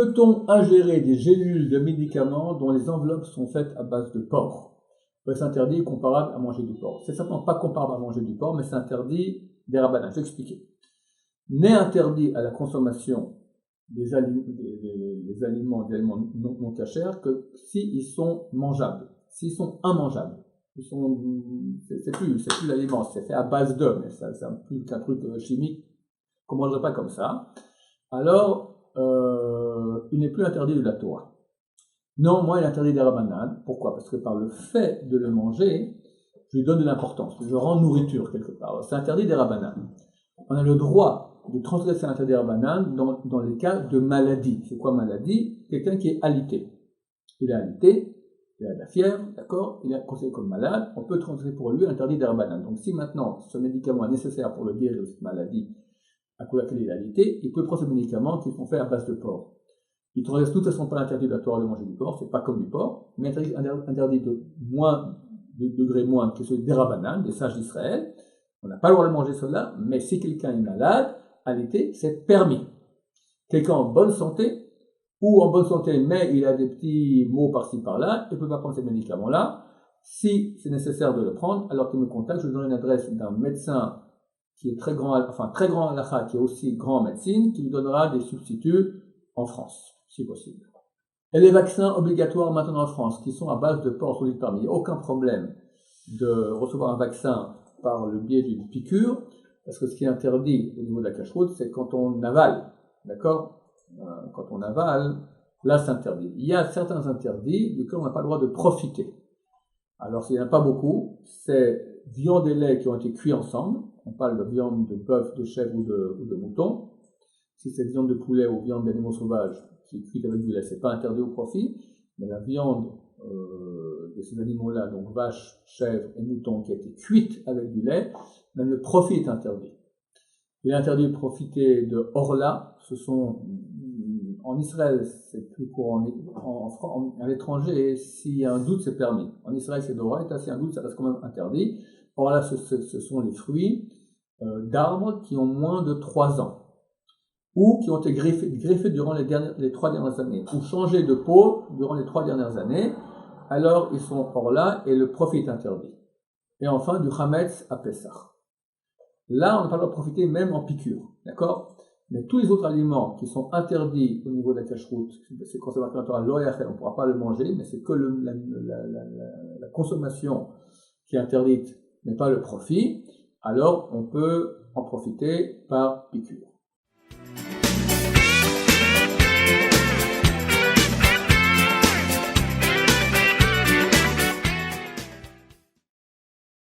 Peut-on ingérer des gélules de médicaments dont les enveloppes sont faites à base de porc? C'est interdit, comparable à manger du porc. C'est certainement pas comparable à manger du porc, mais c'est interdit des rabbinans. Je vais expliquer. N'est interdit à la consommation des aliments non cachers que s'ils sont mangeables, s'ils sont immangeables. C'est plus l'aliment, c'est fait à base d'œufs, mais ça, c'est plus qu'un truc chimique qu'on ne mangerait pas comme ça. Alors, il n'est plus interdit de la Torah. Néanmoins, il est interdit des rabbanan. Pourquoi? Parce que par le fait de le manger, je lui donne de l'importance, je rends nourriture quelque part. C'est interdit des rabbanan. On a le droit de transgresser l'interdit des rabbanan dans les cas de maladie. C'est quoi maladie? Quelqu'un qui est alité. Il est alité, il a de la fièvre, d'accord? Il est considéré comme malade, on peut transgresser pour lui l'interdit des rabbanan. Donc si maintenant ce médicament est nécessaire pour le guérir de cette maladie à cause de laquelle il est alité, il peut prendre ce médicament qui sont faits à base de porc. Il ne transgresse de toute façon pas l'interdit de la Torah de manger du porc, c'est pas comme du porc, mais interdit de degré moindre que celui des rabbanan, des sages d'Israël. On n'a pas le droit de manger cela, mais si quelqu'un est malade, à l'été, c'est permis. Quelqu'un en bonne santé, ou en bonne santé, mais il a des petits maux par-ci par-là, il ne peut pas prendre ces médicaments-là. Si c'est nécessaire de le prendre, alors qu'il me contacte, je lui donne une adresse d'un médecin qui est très grand halakha, qui est aussi grand en médecine, qui lui donnera des substituts en France, si possible. Et les vaccins obligatoires maintenant en France, qui sont à base de porc sur l'île, il n'y a aucun problème de recevoir un vaccin par le biais d'une piqûre, parce que ce qui est interdit au niveau de la cache-route, c'est quand on avale, d'accord? Quand on avale, là c'est interdit. Il y a certains interdits duquel on n'a pas le droit de profiter. Alors s'il n'y en a pas beaucoup, c'est viande et lait qui ont été cuits ensemble. On parle de viande de bœuf, de chèvre ou de mouton. Si c'est viande de poulet ou viande d'animaux sauvages qui est cuite avec du lait, c'est pas interdit au profit. Mais la viande de ces animaux-là, donc vache, chèvre et mouton, qui a été cuite avec du lait, même le profit est interdit. Il est interdit de profiter de orla. Ce sont en Israël, c'est plus courant. À l'étranger, s'il y a un doute, c'est permis. En Israël, c'est d'oraita. S'il y a un doute, ça reste quand même interdit. Orla, ce sont les fruits d'arbres qui ont moins de 3 ans, ou qui ont été greffés durant les 3 dernières années, ou changés de peau durant les 3 dernières années. Alors, ils sont orla et le profit est interdit. Et enfin, du chametz à Pessah. Là, on n'a pas le droit de profiter même en piqûre, d'accord? Mais tous les autres aliments qui sont interdits au niveau de la cache-route, c'est conservateur naturel, l'oréachel, on ne pourra pas le manger, mais c'est que la consommation qui est interdite, mais pas le profit, alors on peut en profiter par piqûre.